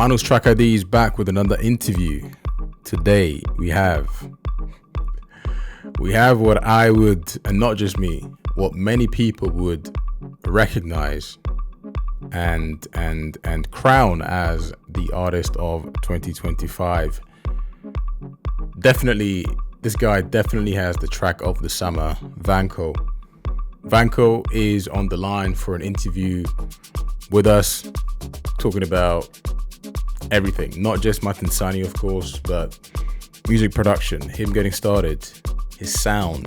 Manutrackids back with another interview. Today we have what I would, and not just me, what many people would recognize and crown as the artist of 2025. Definitely, this guy definitely has the track of the summer, Vanco. Vanco is on the line for an interview with us, talking about everything, not just Tnsani, of course, but music production, him getting started, his sound,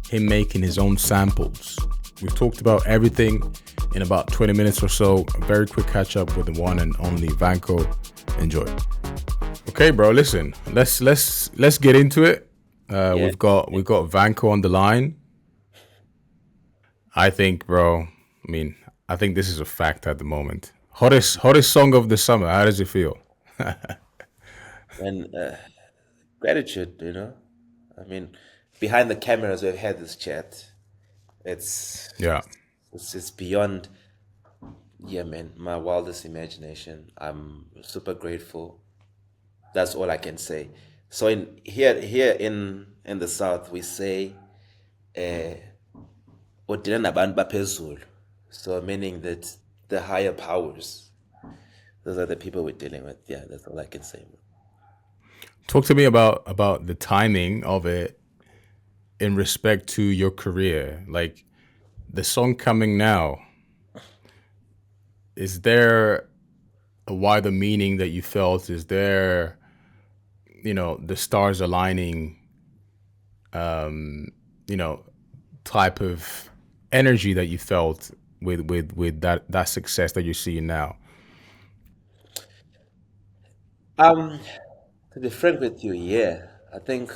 him making his own samples. We've talked about everything in about 20 minutes or so. A very quick catch up with the one and only Vanco. Enjoy. Okay, bro. Listen, let's get into it. We've got Vanco on the line. I think, bro. I think this is a fact at the moment. Hottest song of the summer. How does it feel? And gratitude, I mean, behind the cameras, we've had this chat. It's Yeah. it's beyond, yeah, man, my wildest imagination. I'm super grateful. That's all I can say. So in the south, we say, uh, "Udila nabantu baphezulu." So meaning that the higher powers, those are the people we're dealing with. Yeah, that's all I can say. Talk to me about the timing of it in respect to your career. Like the song coming now, is there a wider meaning that you felt? Is there, the stars aligning, you know, type of energy that you felt with that success that you're seeing now? Um, to be frank with you, yeah, I think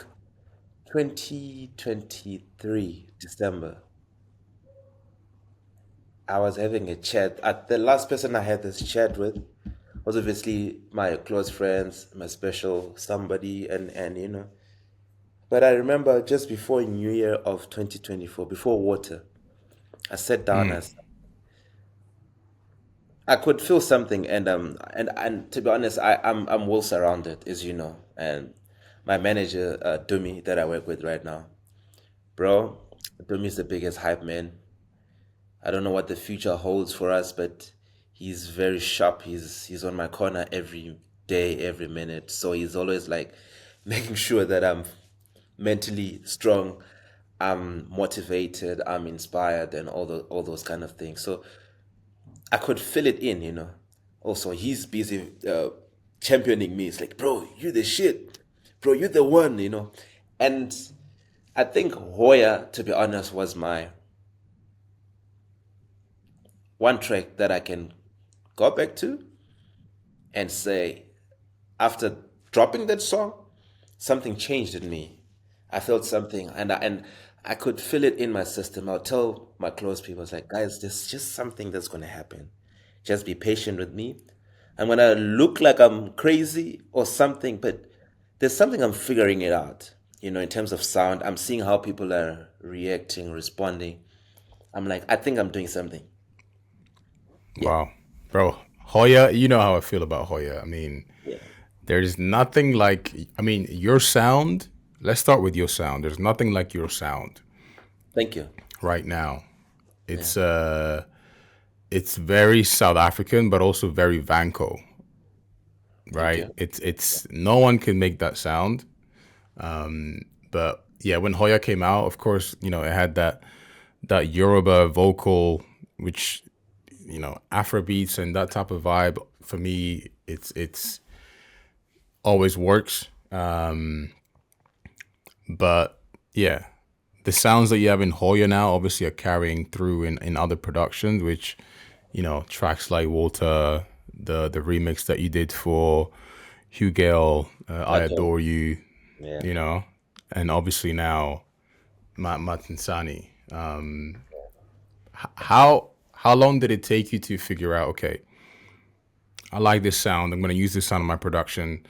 2023 December, I was having a chat. The last person I had this chat with was obviously my close friends, my special somebody, and. But I remember just before New Year of 2024, before water, I sat down. I could feel something, and to be honest, I'm well surrounded, as you know, and my manager, Dumi, that I work with right now, bro. Dumi's the biggest hype man. I don't know what the future holds for us, but he's very sharp. He's on my corner every day, every minute. So he's always like making sure that I'm mentally strong, I'm motivated, I'm inspired, and all those kind of things. So I could fill it in. Also, he's busy championing me. It's like, bro, you the shit, bro, you the one. And I think Hoya, to be honest, was my one track that I can go back to and say, after dropping that song, something changed in me. I felt something, and I could feel it in my system. I'll tell my close people, it's like, guys, there's just something that's gonna happen. Just be patient with me. I'm gonna look like I'm crazy or something, but there's something I'm figuring it out. In terms of sound, I'm seeing how people are reacting, responding. I'm like, I think I'm doing something. Yeah, Wow, bro. Hoya, you know how I feel about Hoya. yeah. There's nothing like, your sound. Let's start with your sound. There's nothing like your sound Thank you. right now. Yeah, It's very South African, but also very Vanco, thank right? you. It's no one can make that sound. But yeah, when Hoya came out, of course, it had that Yoruba vocal, which Afrobeats and that type of vibe. For me, it's always works. But yeah, the sounds that you have in Hoya now obviously are carrying through in other productions, which tracks like Water, the remix that you did for Hugel, I Okay. Adore You, Yeah. you know, and obviously now Tnsani. How long did it take you to figure out? Okay, I like this sound. I'm gonna use this sound in my production.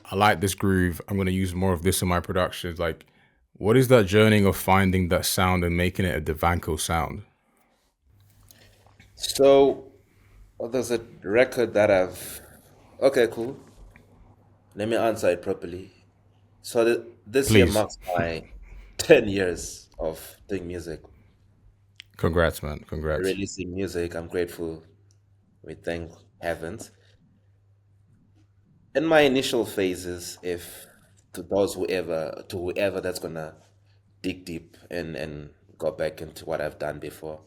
I like this groove. I'm gonna use more of this in my productions. Like, what is that journey of finding that sound and making it a Devanco sound? So there's a record that I've Okay, cool. Let me answer it properly. So this year Please. marks my 10 years of doing music, Congrats, man. Congrats. releasing music. I'm grateful. We thank heavens. In my initial phases, if to whoever that's gonna dig deep and go back into what I've done before,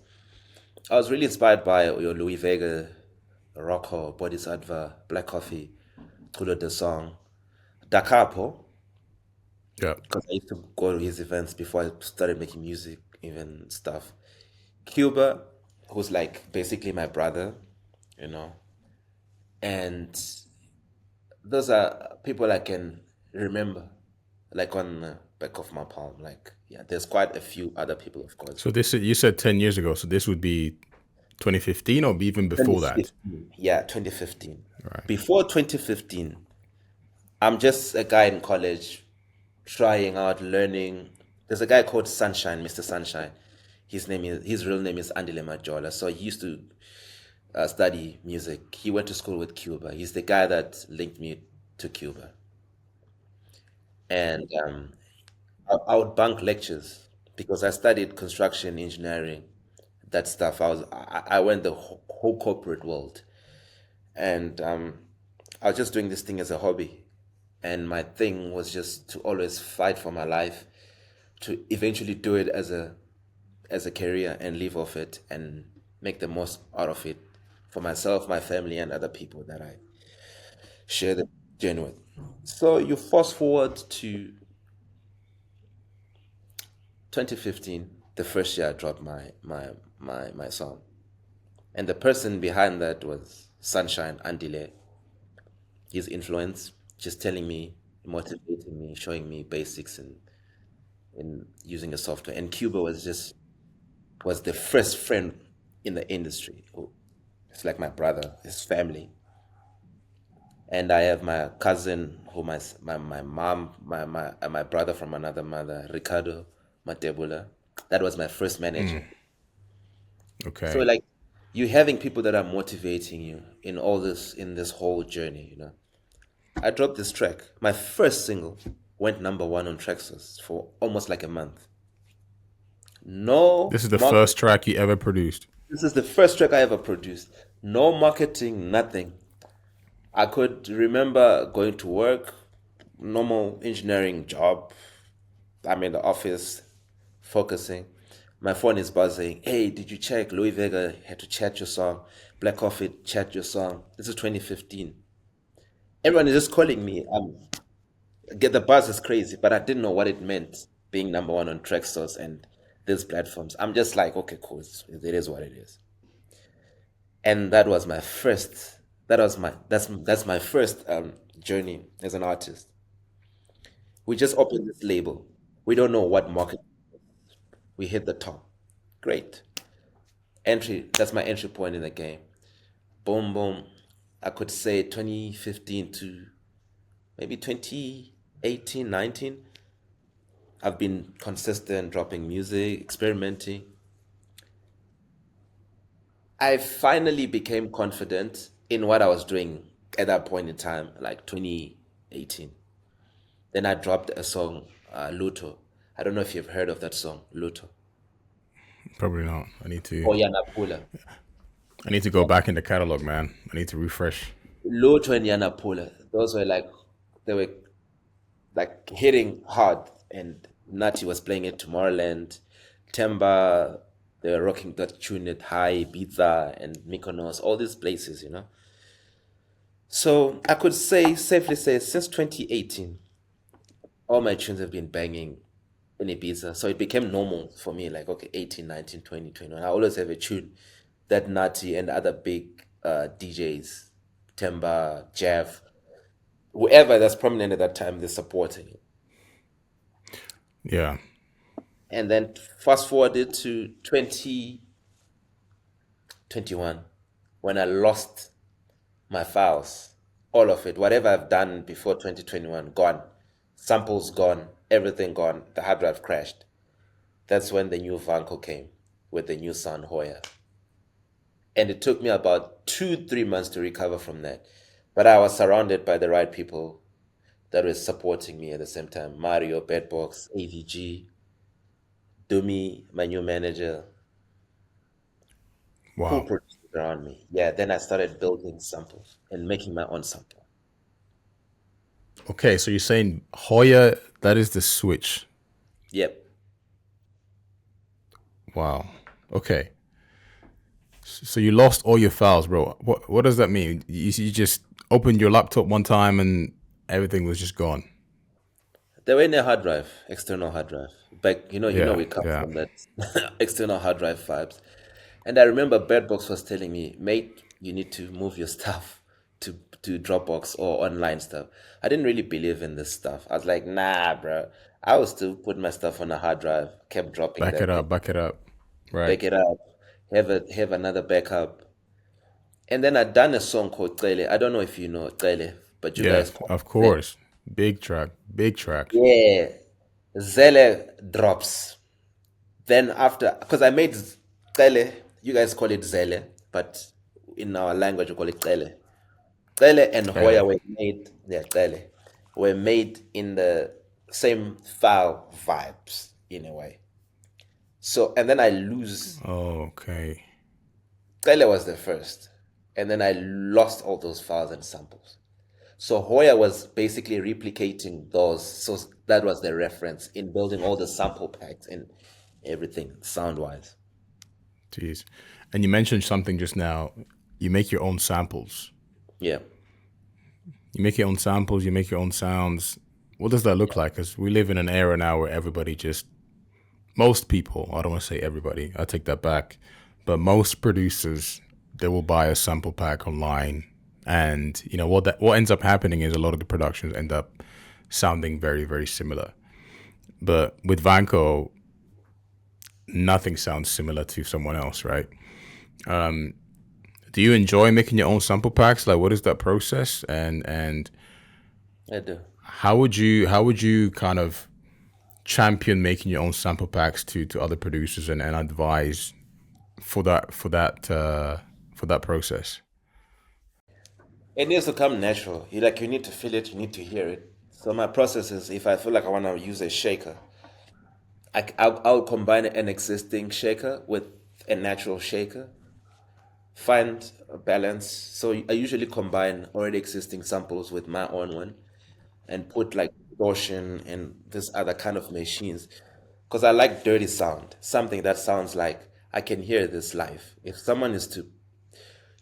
I was really inspired by your Louis Vega, Rocco, Bodhisattva, Black Coffee, Tulo the Song, Da Capo, Yeah. because I used to go to his events before I started making music, even stuff. Cuba, who's like basically my brother, you know, and those are people I can remember, like on the back of my palm. Like, yeah, there's quite a few other people, of course. So this you said 10 years ago. So this would be 2015 or even before that. 2015, yeah, 2015. Right. Before 2015, I'm just a guy in college trying out, learning. There's a guy called Sunshine, Mr. Sunshine. His real name is Andile Majola. So he used to study music. He went to school with Cuba. He's the guy that linked me to Cuba. And I would bunk lectures because I studied construction engineering, that stuff. I went the whole corporate world, and I was just doing this thing as a hobby, and my thing was just to always fight for my life, to eventually do it as a career and live off it and make the most out of it for myself, my family, and other people that I share the journey with. So you fast forward to 2015, the first year I dropped my song. And the person behind that was Sunshine Andile. His influence, just telling me, motivating me, showing me basics in using the software. And Cuba was the first friend in the industry. It's like my brother, his family. And I have my cousin, who my mom, my brother from another mother, Ricardo Matebula. That was my first manager. So Okay. like you having people that are motivating you in all this in this whole journey, you know. I dropped this track. My first single went number one on Traxos for almost like a month. No This is the market. first track you ever produced. This is the first track I ever produced. No marketing, nothing. I could remember going to work, normal engineering job. I'm in the office, focusing. My phone is buzzing. Hey, did you check? Louis Vega had to chat your song. Black Coffee chat your song. This is 2015. Everyone is just calling me. Get the buzz is crazy, but I didn't know what it meant being number one on Traxsource and these platforms. I'm just like, okay, cool. It is what it is. And that was my first. That's my first journey as an artist. We just opened this label. We don't know what market. We hit the top. Great. Entry. That's my entry point in the game. Boom, boom. I could say 2015 to maybe 2018, 19. I've been consistent, dropping music, experimenting. I finally became confident in what I was doing at that point in time, like 2018. Then I dropped a song, Luto. I don't know if you've heard of that song, Luto. Probably not. Or Yana Pula. I need to go back in the catalog, man. I need to refresh. Luto and Yana Pula. Those were like, they were like hitting hard. And Nati was playing it Tomorrowland. Temba, they were rocking that tune at High, Ibiza, and Mykonos, all these places, you know. So I could safely say, since 2018, all my tunes have been banging in Ibiza. So it became normal for me, like, okay, 18, 19, 20, 21. I always have a tune that Nati and other big DJs, Temba, Jeff, whoever that's prominent at that time, they're supporting it. Yeah. And then fast forwarded to 2021 when I lost my files, all of it, whatever I've done before 2021, gone. Samples gone, everything gone. The hard drive crashed. That's when the new Vanco came with the new sound Hoya. And it took me about 2, 3 months to recover from that. But I was surrounded by the right people that were supporting me at the same time. Mario, Bedbox, AVG, Dumi, my new manager, cool Wow. producers around me. Yeah, then I started building samples and making my own sample. Okay, so you're saying Hoya, that is the switch. Yep. Wow. Okay. So you lost all your files, bro. What does that mean? You just opened your laptop one time and everything was just gone. They were in a hard drive, external hard drive. But Yeah, we come yeah. from that external hard drive vibes. And I remember Bedbox was telling me, mate, you need to move your stuff to Dropbox or online stuff. I didn't really believe in this stuff. I was like, nah, bro. I was still putting my stuff on a hard drive, kept dropping Back it that thing, up, back it up. Right. back it up, have another backup. And then I done a song called Cele. I don't know if you know Cele, but you Yeah, guys call of it Zele. course. Big track, big track. Yeah. Zele drops. Then after, because I made Cele, you guys call it Zele, but in our language we call it Cele. Cele and Hoya Really? were made, yeah, Cele, were made in the same file vibes in a way. So, and then I lose, Okay. Cele was the first, and then I lost all those files and samples. So Hoya was basically replicating those. So that was the reference in building all the sample packs and everything sound wise. Jeez. And you mentioned something just now. You make your own samples. Yeah. You make your own samples, you make your own sounds. What does that look like? Because we live in an era now where everybody just, most people, I don't want to say everybody, I take that back, but most producers, they will buy a sample pack online. And what ends up happening is a lot of the productions end up sounding very, very similar. But with Vanco, nothing sounds similar to someone else, right? Do you enjoy making your own sample packs? Like, what is that process? And I do. how would you kind of champion making your own sample packs to other producers and advise for that process? It needs to come natural. You need to feel it, you need to hear it. So my process is if I feel like I want to use a shaker, I'll combine an existing shaker with a natural shaker, find a balance. So I usually combine already existing samples with my own one and put like distortion and this other kind of machines because I like dirty sound, something that sounds like I can hear this live.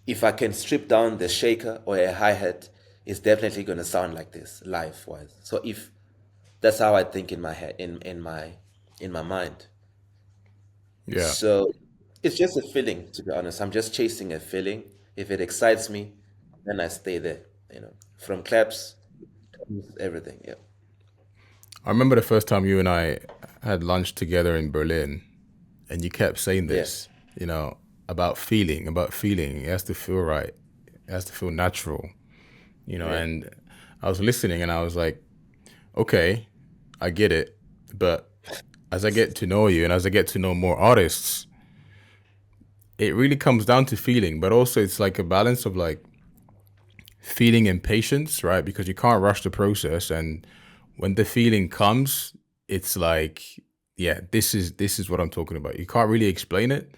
If I can strip down the shaker or a hi-hat, it's definitely going to sound like this live wise. So if that's how I think in my head, in my mind. Yeah. So it's just a feeling, to be honest. I'm just chasing a feeling. If it excites me, then I stay there. From claps, everything. Yeah. I remember the first time you and I had lunch together in Berlin, and you kept saying Yeah. this, about feeling. It has to feel right. It has to feel natural, Yeah. and I was listening and I was like, okay, I get it. But as I get to know you and as I get to know more artists, it really comes down to feeling, but also it's like a balance of like feeling and patience, right? Because you can't rush the process. And when the feeling comes, it's like, yeah, this is what I'm talking about. You can't really explain it,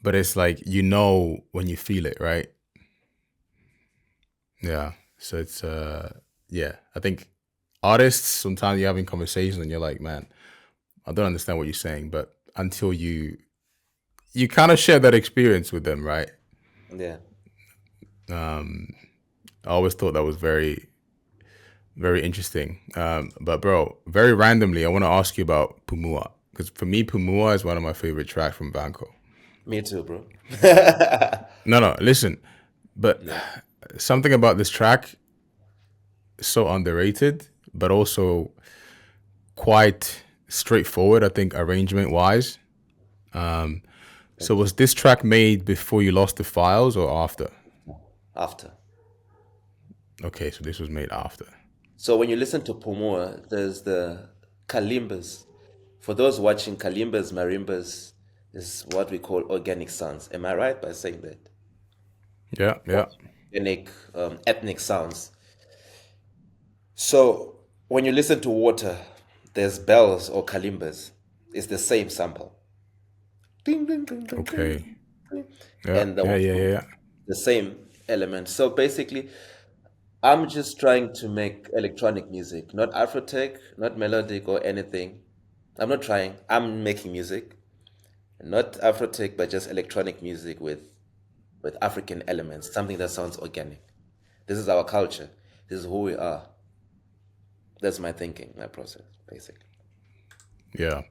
but it's like when you feel it, right? Yeah. So it's yeah. I think artists sometimes you're having conversations and you're like, man, I don't understand what you're saying, but until you kind of share that experience with them, right? Yeah. I always thought that was very, very interesting. But bro, very randomly, I want to ask you about Pumua because for me, Pumua is one of my favorite tracks from Vanco. Me too, bro. No, no, listen, but Yeah. something about this track is so underrated, but also quite straightforward. I think arrangement wise. So Thank you. was this track made before you lost the files or after? After. Okay, so this was made after. So when you listen to Pumua, there's the kalimbas. For those watching, kalimbas, marimbas is what we call organic sounds. Am I right by saying that? Yeah, yeah. unique ethnic sounds. So when you listen to water, there's bells or kalimbas. It's the same sample. Ding, ding, ding, ding, ding, Okay. ding. Yeah, And the yeah, yeah, water, yeah, yeah. the same element. So basically, I'm just trying to make electronic music, not Afrotech, not melodic or anything. I'm not trying. I'm making music, not Afrotech, but just electronic music with African elements, something that sounds organic. This is our culture. This is who we are. That's my thinking, my process, basically. Yeah.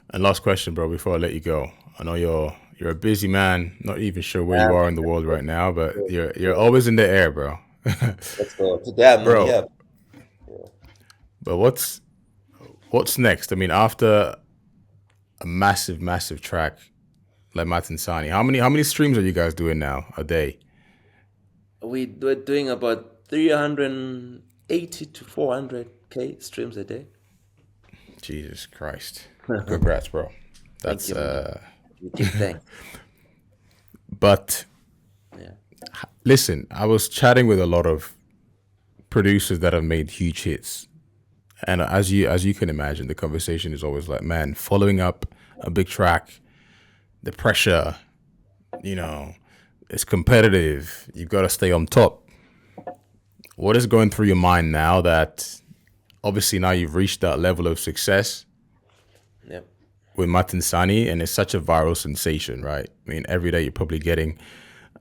And last question, bro, before I let you go. I know you're a busy man, not even sure where you Um, are in the world right now, but you're always in the air, bro. let's go. Today I'm Bro, here. but what's next? I mean, after a massive, massive track like Tnsani, how many streams are you guys doing now a day? We're doing about 380 to 400K streams a day. Jesus Christ. Congrats, bro. Thank That's you, man. You give thanks. but Yeah. listen, I was chatting with a lot of producers that have made huge hits. And as you can imagine, the conversation is always like, man, following up a big track, the pressure, you know, it's competitive. You've got to stay on top. What is going through your mind now that obviously now you've reached that level of success Yep. with Tnsani and it's such a viral sensation, right? I mean, every day you're probably getting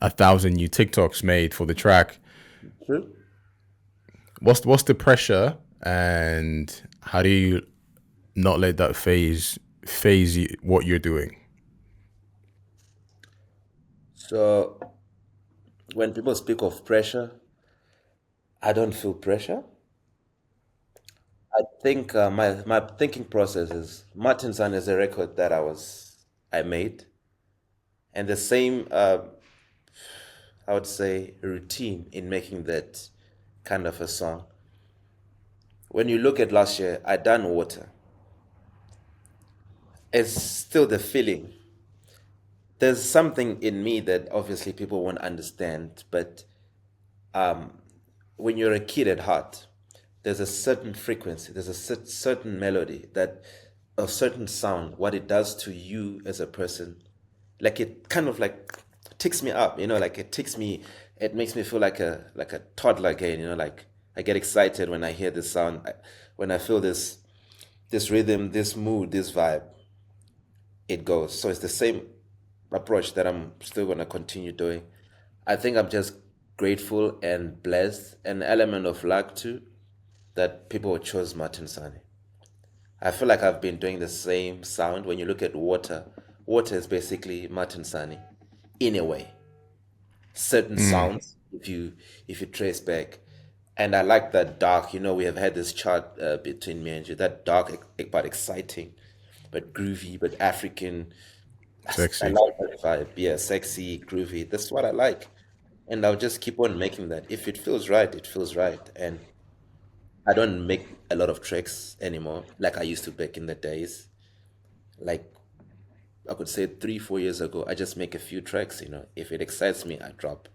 1,000 new TikToks made for the track. True. What's the pressure and how do you not let that what you're doing? So when people speak of pressure, I don't feel pressure. I think my thinking process is Martin Sun is a record that I made, and the same I would say routine in making that kind of a song. When you look at last year, I done water. It's still the feeling. There's something in me that obviously people won't understand, but when you're a kid at heart, there's a certain frequency, there's a certain melody that a certain sound, what it does to you as a person, like it kind of like ticks me up, like it ticks me, it makes me feel like a toddler again, like I get excited when I hear this sound, when I feel this rhythm, this mood, this vibe, it goes. So it's the same approach that I'm still gonna continue doing. I think I'm just grateful and blessed, an element of luck too, that people chose Martin Sani. I feel like I've been doing the same sound. When you look at water, water is basically Martin Sani, in a way. Certain sounds, if you trace back, and I like that dark. We have had this chart between me and you. That dark, but exciting, but groovy, but African. I Sexy. like that vibe. Yeah, sexy, groovy. That's what I like. And I'll just keep on making that. If it feels right, it feels right. And I don't make a lot of tracks anymore like I used to back in the days. Like I could say 3, 4 years ago, I just make a few tracks. If it excites me, I drop.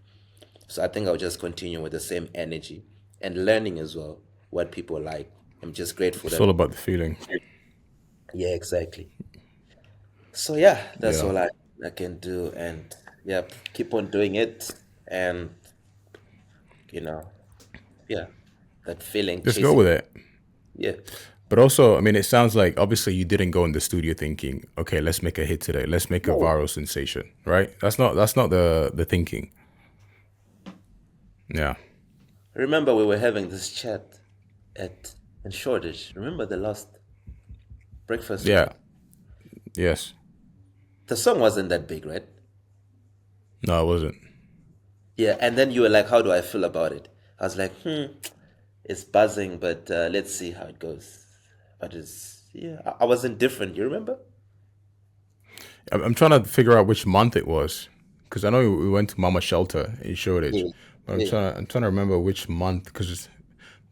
So I think I'll just continue with the same energy and learning as well what people like. I'm just grateful It's that, all about the feeling. yeah, exactly. So yeah, that's Yeah. all I can do, and yeah, keep on doing it, and you know, yeah, that feeling Just go chasing. with it. Yeah, But also, I mean, it sounds like obviously you didn't go in the studio thinking, okay, let's make a hit today. Let's make a no. viral sensation, right? That's not the thinking. Yeah. Remember we were having this chat at in Shoreditch. Remember the last breakfast we Yeah. had? Yes. The song wasn't that big, right? No, it wasn't. Yeah, and then you were like, "How do I feel about it?" I was like, it's buzzing, but let's see how it goes. But yeah, I was indifferent. You remember? I'm trying to figure out which month it was because I know we went to Mama Shelter in Shoreditch, Yeah, but I'm yeah. trying to remember which month because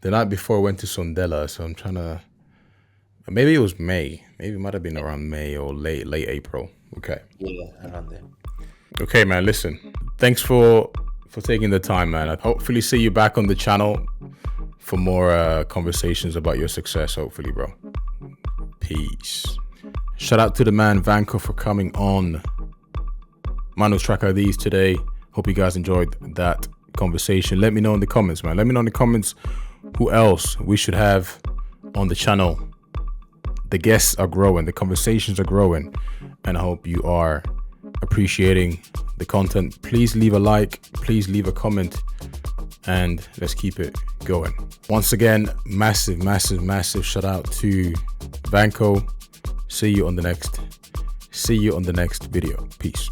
the night before I went to Sondela, so I'm trying to. Maybe it was May. Maybe it might have been around May or late April. Okay. Yeah, around there. Okay, man. Listen. Thanks for for taking the time, man. I hopefully see you back on the channel for more conversations about your success, hopefully, bro. Peace. Shout out to the man Vanco for coming on manutrackids today. Hope you guys enjoyed that conversation. Let me know in the comments, man. Let me know in the comments who else we should have on the channel. The guests are growing, the conversations are growing, and I hope you are appreciating the content. Please leave a like, please leave a comment, and let's keep it going. Once again, massive shout out to Vanco. See you on the next video. Peace.